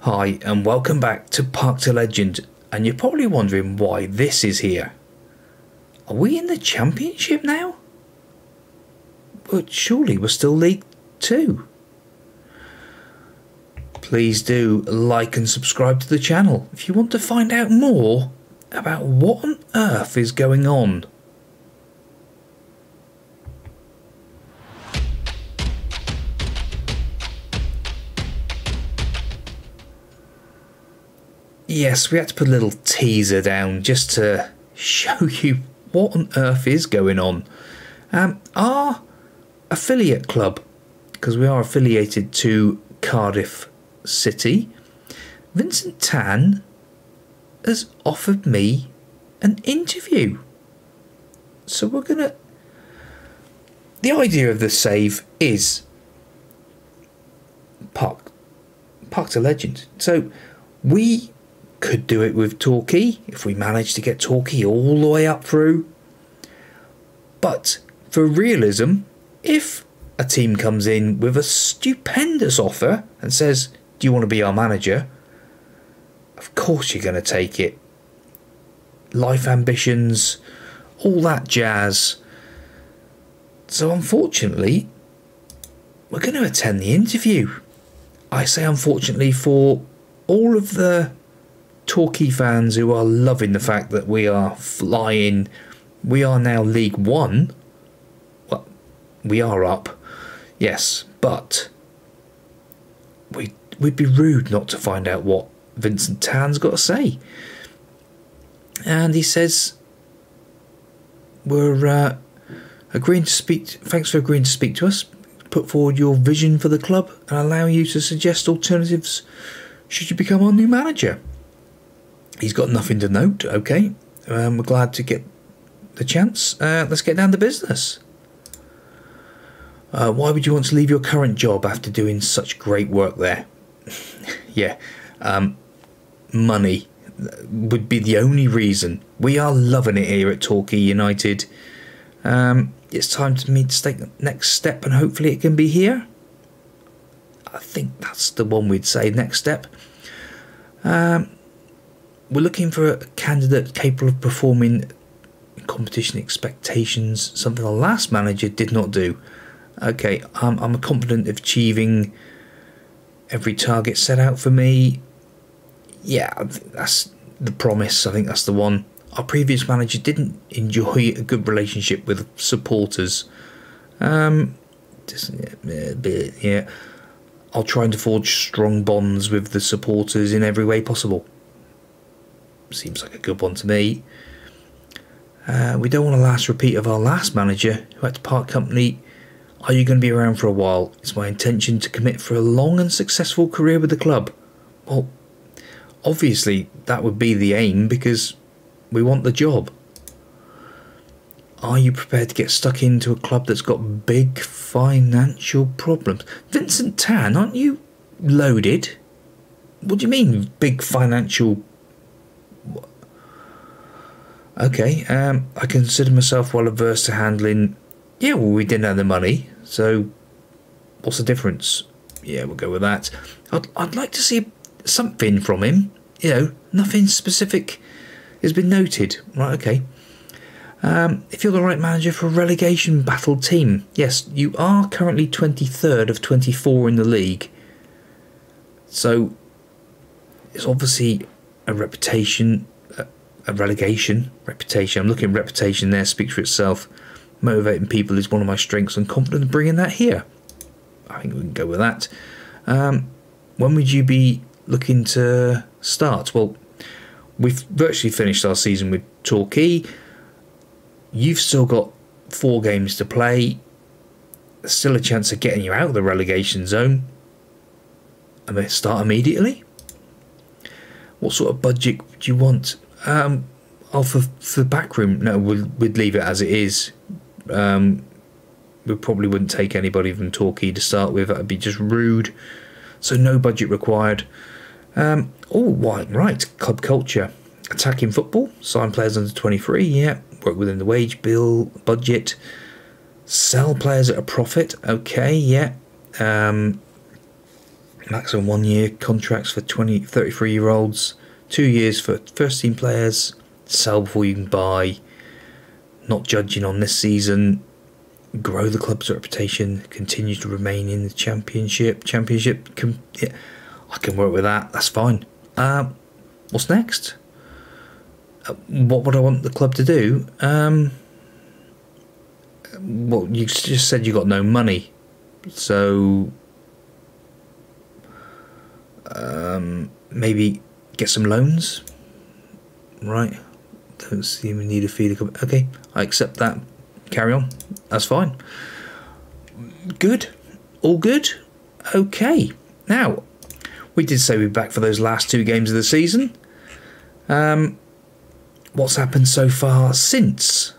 Hi and welcome back to Park to Legend, and you're probably wondering why this is here. Are we in the Championship now? But surely we're still League 2. Please do like and subscribe to the channel if you want to find out more about what on earth is going on. Yes, we had to put a little teaser down just to show you what on earth is going on. Our affiliate club, because we are affiliated to Cardiff City, Vincent Tan has offered me an interview. So we're gonna... The idea of the save is Park to Legend. So we could do it with Torquay if we manage to get Torquay all the way up through. But for realism, if a team comes in with a stupendous offer and says, do you want to be our manager? Of course you're going to take it. Life ambitions, all that jazz. So unfortunately, we're going to attend the interview. I say unfortunately for all of the Torquay fans who are loving the fact that we are flying. We are now League 1. Well, we are up, yes, but we'd be rude not to find out what Vincent Tan's got to say. And he says, we're agreeing to speak. Thanks for agreeing to speak to us. Put forward your vision for the club and allow you to suggest alternatives should you become our new manager. He's got nothing to note, okay. We're glad to get the chance. Let's get down to business. Why would you want to leave your current job after doing such great work there? Yeah, money would be the only reason. We are loving it here at Torquay United. It's time for me to take the next step, and hopefully it can be here. I think that's the one we'd say, next step. We're looking for a candidate capable of performing competition expectations, something the last manager did not do. Okay, I'm confident of achieving every target set out for me. Yeah, that's the promise. I think that's the one. Our previous manager didn't enjoy a good relationship with supporters. Yeah, I'll try and forge strong bonds with the supporters in every way possible. Seems like a good one to me. We don't want a last repeat of our last manager who had to part company. Are you going to be around for a while? It's my intention to commit for a long and successful career with the club. Well, obviously that would be the aim because we want the job. Are you prepared to get stuck into a club that's got big financial problems? Vincent Tan, aren't you loaded? What do you mean big financial? Okay, I consider myself well averse to handling. Yeah, well, we didn't have the money, so what's the difference? Yeah, we'll go with that. I'd like to see something from him. You know, nothing specific has been noted. Right, okay. If you're the right manager for a relegation battle team, yes, you are currently 23rd of 24 in the league. So it's obviously a reputation. A relegation reputation. I'm looking at reputation there, speaks for itself. Motivating people is one of my strengths. I'm confident in bringing that here. I think we can go with that. When would you be looking to start? Well, we've virtually finished our season with Torquay. You've still got 4 games to play. There's still a chance of getting you out of the relegation zone. I'm going to start immediately. What sort of budget do you want? Oh, for the back room, no, we'd leave it as it is. We probably wouldn't take anybody from Torquay to start with. That'd be just rude. So no budget required. Right, club culture. Attacking football, sign players under 23, yeah. Work within the wage bill budget. Sell players at a profit, okay, yeah. Maximum 1 year contracts for 33-year-olds. 2 years for first team players. Sell before you can buy. Not judging on this season. Grow the club's reputation. Continue to remain in the championship. Yeah, I can work with that. That's fine. What's next? What would I want the club to do? Well, you just said you got no money, so maybe get some loans, right? Don't seem to need a fee to come. Okay, I accept that. Carry on. That's fine. Good. All good. Okay. Now, we did say we'd be back for those last 2 games of the season. What's happened so far since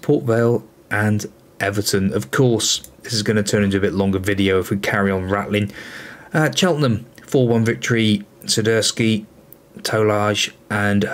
Port Vale and Everton? Of course, this is going to turn into a bit longer video if we carry on rattling. Cheltenham 4-1 victory. Swiderski, Tolaj and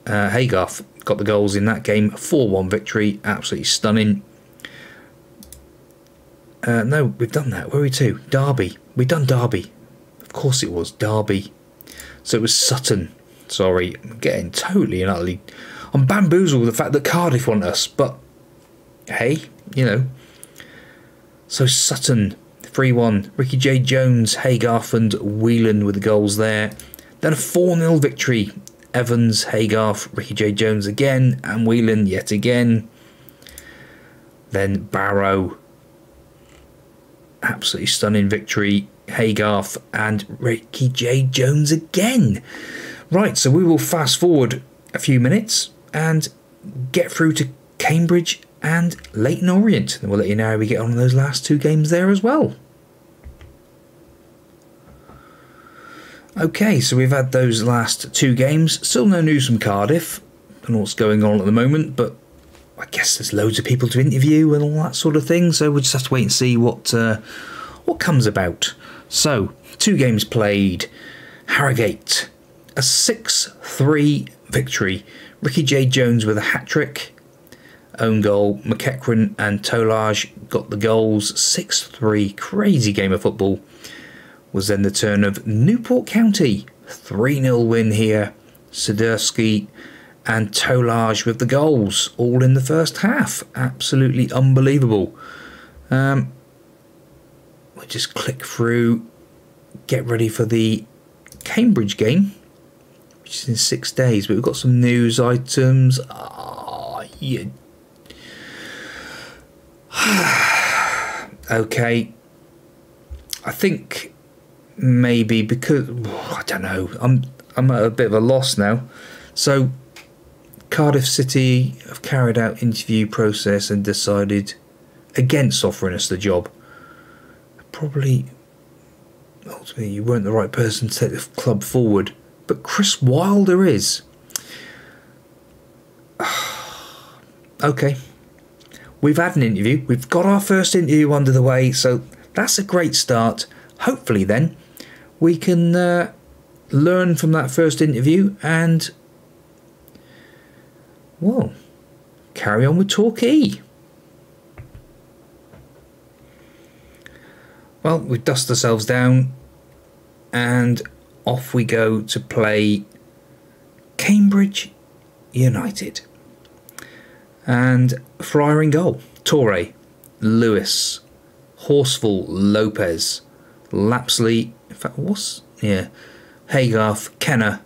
Haygarth got the goals in that game. 4-1 victory. Absolutely stunning. No, we've done that. Where are we to? Derby. We've done Derby. Of course it was Derby. So it was Sutton. Sorry, I'm getting totally and utterly... I'm bamboozled with the fact that Cardiff want us, but hey, you know. So Sutton 3-1. Ricky J. Jones, Haygarth and Whelan with the goals there. Then a 4-0 victory. Evans, Haygarth, Ricky J. Jones again, and Whelan yet again. Then Barrow. Absolutely stunning victory. Haygarth and Ricky J. Jones again. Right, so we will fast forward a few minutes and get through to Cambridge and Leyton Orient. And we'll let you know how we get on in those last 2 games there as well. Okay, so we've had those last 2 games. Still no news from Cardiff. I don't know what's going on at the moment, but I guess there's loads of people to interview and all that sort of thing. So we'll just have to wait and see what comes about. So, 2 games played. Harrogate, a 6-3 victory. Ricky J. Jones with a hat-trick. Own goal. McEachran and Tolaj got the goals. 6-3. Crazy game of football. Was then the turn of Newport County. 3-0 win here. Swiderski and Tolaj with the goals. All in the first half. Absolutely unbelievable. We'll just click through. Get ready for the Cambridge game, which is in 6 days. But we've got some news items. Yeah. Okay. I think maybe because I don't know. I'm at a bit of a loss now. So Cardiff City have carried out interview process and decided against offering us the job. Probably ultimately you weren't the right person to take the club forward, but Chris Wilder is. Okay, we've had an interview. We've got our first interview under the way, so that's a great start. Hopefully then we can learn from that first interview and, well, carry on with Torquay. Well, we dust ourselves down and off we go to play Cambridge United. And Fryer in goal. Torre, Lewis, Horsfall, Lopez, Lapsley, in fact, Haygarth, Kenner,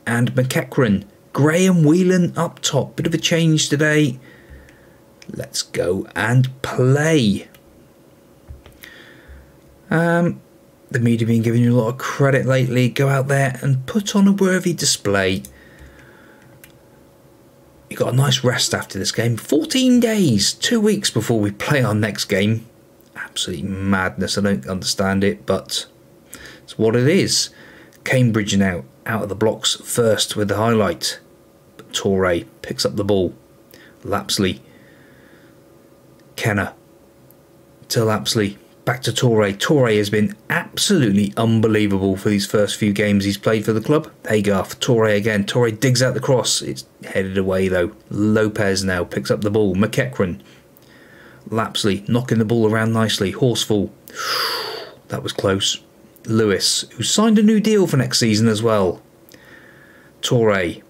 and McEachran. Graham Whelan up top. Bit of a change today. Let's go and play. The media have been giving you a lot of credit lately. Go out there and put on a worthy display. You got a nice rest after this game. 14 days, 2 weeks before we play our next game. Absolutely madness. I don't understand it, but it's what it is. Cambridge now out of the blocks first with the highlight. But Torre picks up the ball. Lapsley. Kenner. To Lapsley. Back to Torre. Torre has been absolutely unbelievable for these first few games he's played for the club. Haygarth, Torre again. Torre digs out the cross. It's headed away though. Lopez now picks up the ball. McEachran. Lapsley knocking the ball around nicely. Horsfall. That was close. Lewis, who signed a new deal for next season as well. Torquay.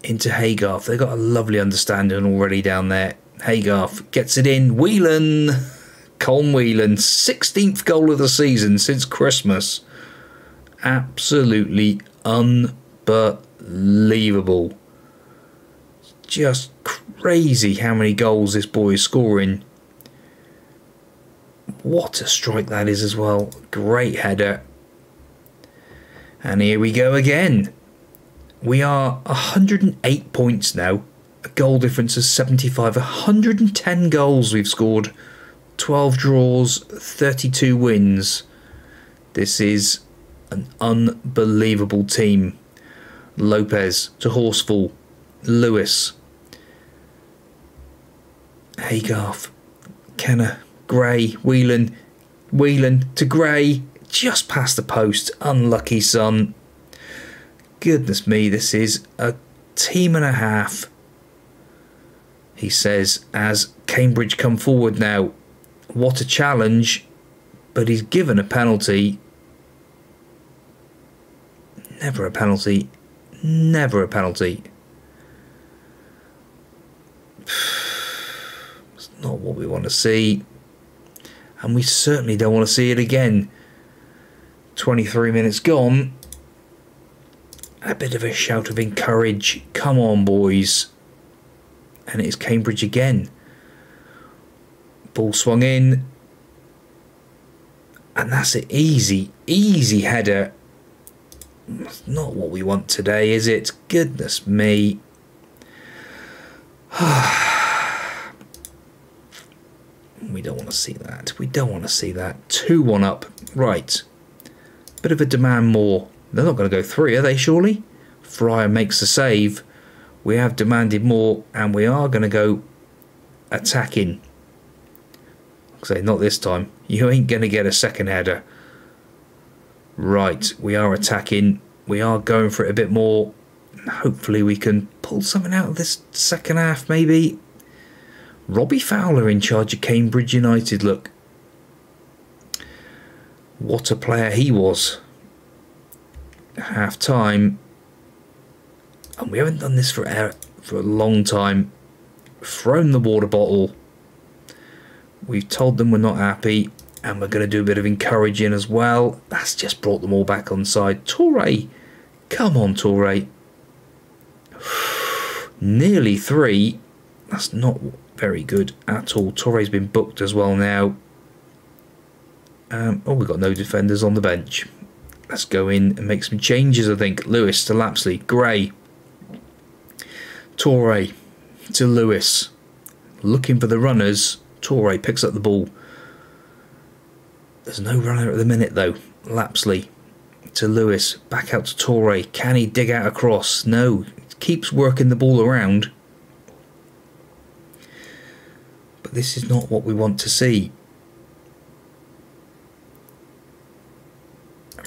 Into Haygarth. They've got a lovely understanding already down there. Haygarth gets it in. Whelan. Colm Whelan. 16th goal of the season since Christmas. Absolutely unbelievable. Just crazy how many goals this boy is scoring. What a strike that is as well. Great header. And here we go again. We are 108 points now. A goal difference of 75. 110 goals we've scored. 12 draws, 32 wins. This is an unbelievable team. Lopez to Horsfall. Lewis. Haygarth. Kenner. Gray. Whelan. Whelan to Gray. Just past the post. Unlucky son. Goodness me, this is a team and a half. He says as Cambridge come forward now. What a challenge. But he's given a penalty. Never a penalty. Never a penalty. It's not what we want to see. And we certainly don't want to see it again. 23 minutes gone. A bit of a shout of encourage. Come on, boys. And it's Cambridge again. Ball swung in. And that's it. Easy, easy header. That's not what we want today, is it? Goodness me. We don't want to see that. We don't want to see that. 2-1 up. Right. Bit of a demand more. They're not going to go 3, are they, surely? Fryer makes the save. We have demanded more, and we are going to go attacking. I'll say, not this time. You ain't going to get a second header. Right, we are attacking. We are going for it a bit more. Hopefully we can pull something out of this second half, maybe. Robbie Fowler in charge of Cambridge United, look. What a player he was. Half time. And we haven't done this for a long time. Thrown the water bottle. We've told them we're not happy. And we're going to do a bit of encouraging as well. That's just brought them all back on side. Torquay. Come on, Torquay. Nearly 3. That's not very good at all. Torquay's been booked as well now. Oh, we've got no defenders on the bench. Let's go in and make some changes, I think. Lewis to Lapsley. Gray. Torquay to Lewis. Looking for the runners. Torquay picks up the ball. There's no runner at the minute, though. Lapsley to Lewis. Back out to Torquay. Can he dig out across? No. Keeps working the ball around. But this is not what we want to see.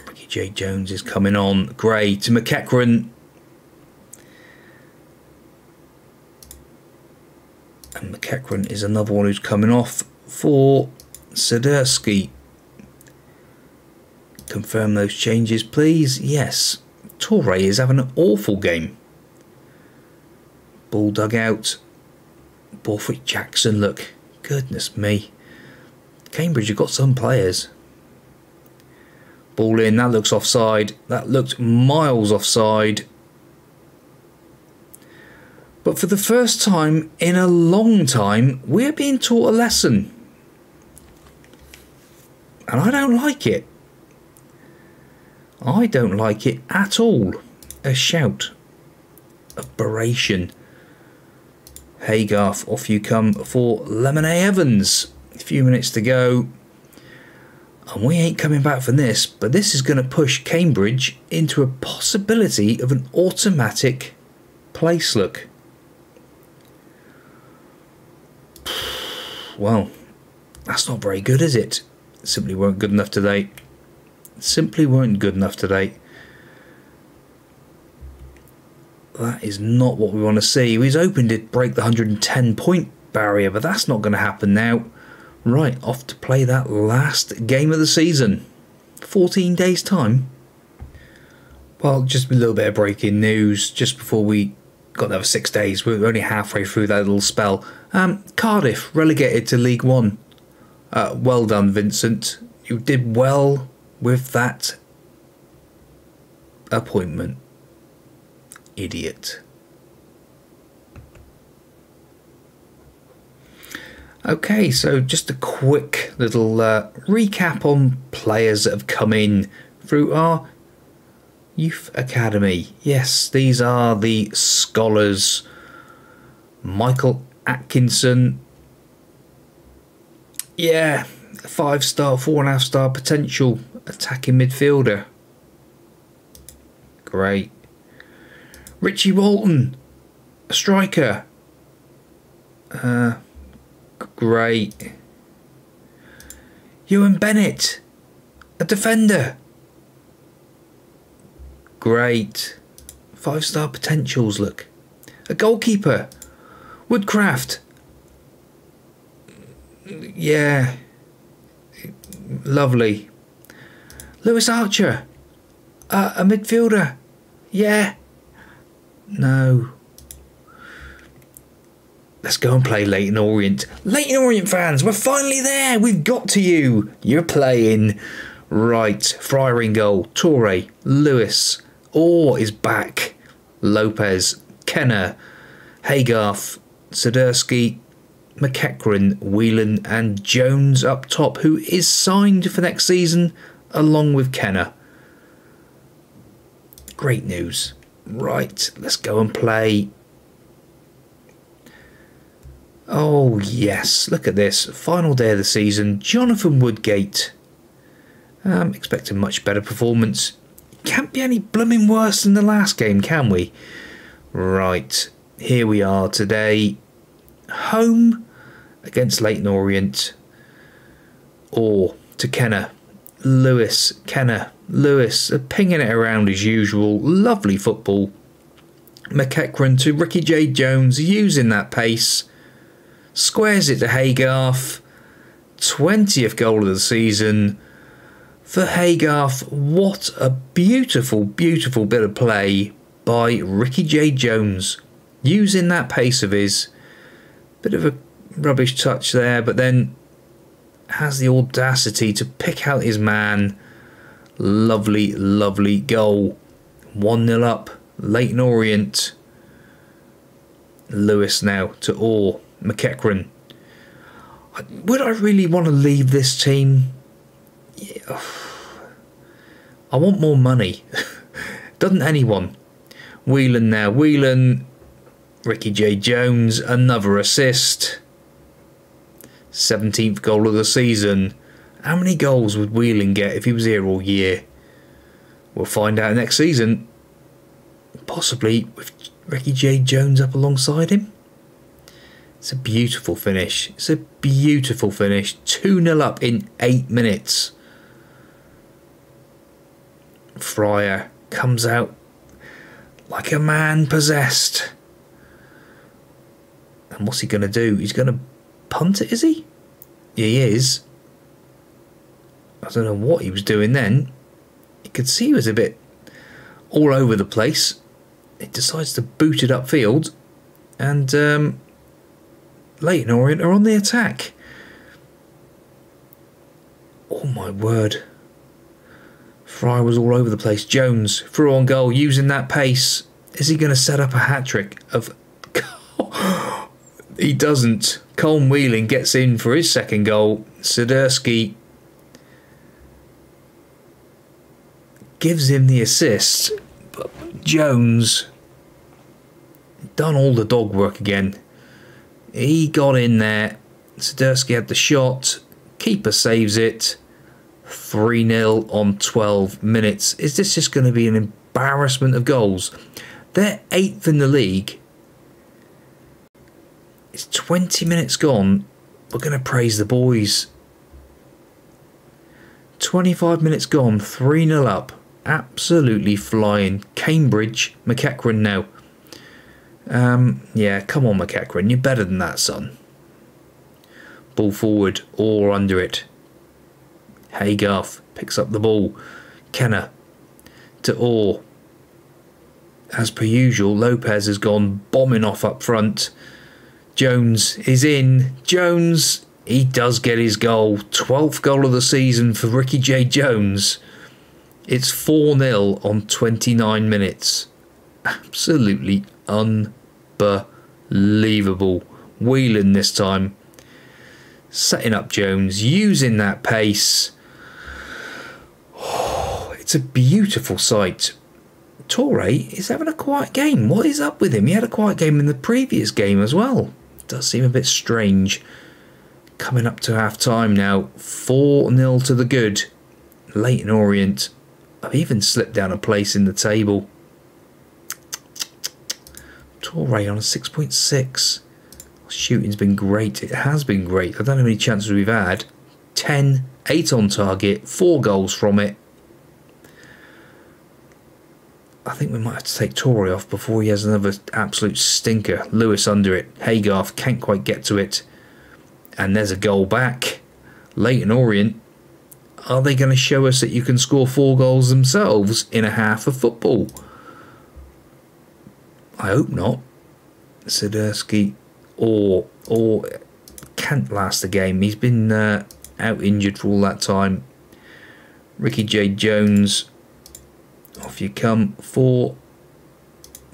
Ricky J. Jones is coming on. Gray to McEachran. And McEachran is another one who's coming off for Swiderski. Confirm those changes, please. Yes. Torquay is having an awful game. Ball dug out. Borthwick Jackson, look. Goodness me. Cambridge have got some players. Ball in. That looks offside. That looked miles offside. But for the first time in a long time, we're being taught a lesson. And I don't like it. I don't like it at all. A shout. Aberration. Haygarth, off you come for Lemonade Evans. A few minutes to go. And we ain't coming back from this, but this is going to push Cambridge into a possibility of an automatic place look. Well, that's not very good, is it? Simply weren't good enough today. Simply weren't good enough today. That is not what we want to see. He was hoping to break the 110 point barrier, but that's not going to happen now. Right, off to play that last game of the season. 14 days time. Well, just a little bit of breaking news just before we got another 6 days. We're only halfway through that little spell. Cardiff relegated to League One. Well done, Vincent. You did well with that appointment. Idiot. Okay, so just a quick little recap on players that have come in through our Youth Academy. Yes, these are the scholars. Michael Atkinson. Yeah, 5-star, 4.5-star potential attacking midfielder. Great. Richie Walton, a striker. Great. Ewan Bennett, a defender. Great. 5-star potentials, look. A goalkeeper. Woodcraft. Yeah. Lovely. Lewis Archer. A midfielder. Yeah. No. Let's go and play Leyton Orient. Leyton Orient fans, we're finally there. We've got to you. You're playing. Right. Fryer in goal. Torquay. Lewis. Orr is back. Lopez. Kenner. Haygarth. Swiderski. McEachran, Whelan and Jones up top, who is signed for next season along with Kenner. Great news. Right, let's go and play. Oh yes, look at this. Final day of the season. Jonathan Woodgate. Expecting much better performance. Can't be any blooming worse than the last game, can we? Right, here we are today. Home against Leyton Orient. Or to Kenner. Lewis. Kenner. Lewis. Pinging it around as usual. Lovely football. McEachran to Ricky J. Jones. Using that pace. Squares it to Haygarth. 20th goal of the season for Haygarth. What a beautiful, beautiful bit of play by Ricky J. Jones. Using that pace of his. Bit of a rubbish touch there, but then has the audacity to pick out his man. Lovely, lovely goal. 1-0 up. Leyton Orient. Lewis now to Orr. McEachran. Would I really want to leave this team? Yeah. I want more money. Doesn't anyone? Whelan now. Whelan. Ricky J. Jones, another assist. 17th goal of the season. How many goals would Whelan get if he was here all year? We'll find out next season. Possibly with Ricky J. Jones up alongside him. It's a beautiful finish. It's a beautiful finish. 2-0 up in 8 minutes. Fryer comes out like a man possessed. And what's he going to do? He's going to punt it, is he? Yeah, he is. I don't know what he was doing then. You could see he was a bit all over the place. He decides to boot it upfield. And Leyton Orient are on the attack. Oh my word. Fry was all over the place. Jones through on goal using that pace. Is he going to set up a hat-trick of... He doesn't. Colm Whelan gets in for his second goal. Swiderski gives him the assist. But Jones done all the dog work again. He got in there. Swiderski had the shot. Keeper saves it. 3-0 on 12 minutes. Is this just going to be an embarrassment of goals? They're 8th in the league. It's 20 minutes gone. We're going to praise the boys. 25 minutes gone. 3-0 up. Absolutely flying. Cambridge. McEachran now. Yeah, come on, McEachran. You're better than that, son. Ball forward or under it. Haygarth picks up the ball. Kenner to Orr. As per usual, Lopez has gone bombing off up front. Jones is in. Jones, he does get his goal. 12th goal of the season for Ricky J. Jones. It's 4-0 on 29 minutes. Absolutely unbelievable. Whelan this time. Setting up Jones, using that pace. Oh, it's a beautiful sight. Torquay is having a quiet game. What is up with him? He had a quiet game in the previous game as well. Does seem a bit strange. Coming up to half time now. 4-0 to the good. Leyton Orient have even slipped down a place in the table. Torquay on a 6.6. Shooting's been great. It has been great. I don't know how many chances we've had. 10, 8 on target, 4 goals from it. I think we might have to take Torquay off before he has another absolute stinker. Lewis under it. Haygarth can't quite get to it. And there's a goal back. Leyton Orient. Are they going to show us that you can score 4 goals themselves in a half of football? I hope not. Sidersky or can't last the game. He's been out injured for all that time. Ricky J. Jones. Off you come for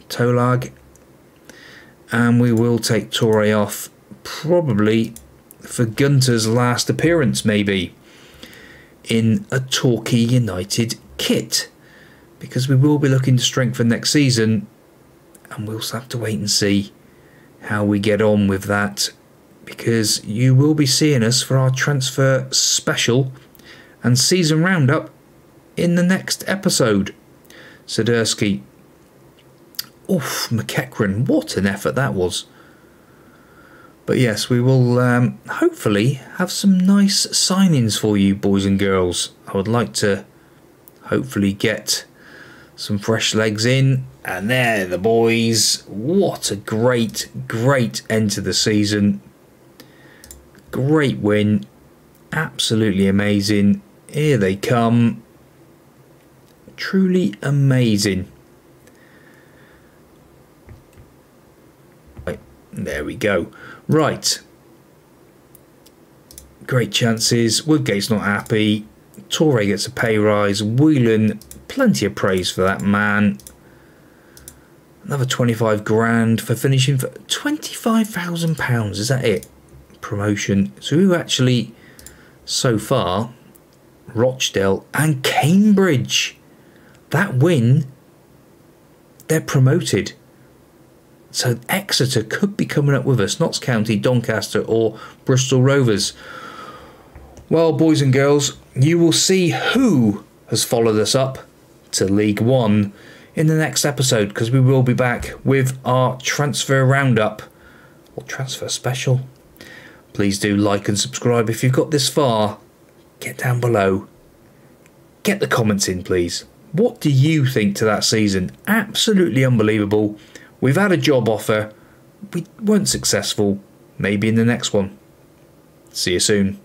Tolag. And we will take Torquay off probably for Gunter's last appearance, maybe, in a Torquay United kit, because we will be looking to strengthen next season, and we'll have to wait and see how we get on with that, because you will be seeing us for our transfer special and season roundup in the next episode. Sidersky. Oof, McEachran. What an effort that was. But yes, we will hopefully have some nice signings for you, boys and girls. I would like to hopefully get some fresh legs in. And there, the boys. What a great, great end to the season. Great win. Absolutely amazing. Here they come. Truly amazing. Right, there we go. Right. Great chances. Woodgate's not happy. Torquay gets a pay rise. Whelan, plenty of praise for that man. Another 25 grand for finishing for £25,000. Is that it? Promotion. So who actually, so far, Rochdale and Cambridge. That win, they're promoted. So Exeter could be coming up with us. Notts County, Doncaster or Bristol Rovers. Well, boys and girls, you will see who has followed us up to League One in the next episode, because we will be back with our transfer roundup or transfer special. Please do like and subscribe if you've got this far. Get down below. Get the comments in, please. What do you think to that season? Absolutely unbelievable. We've had a job offer. We weren't successful. Maybe in the next one. See you soon.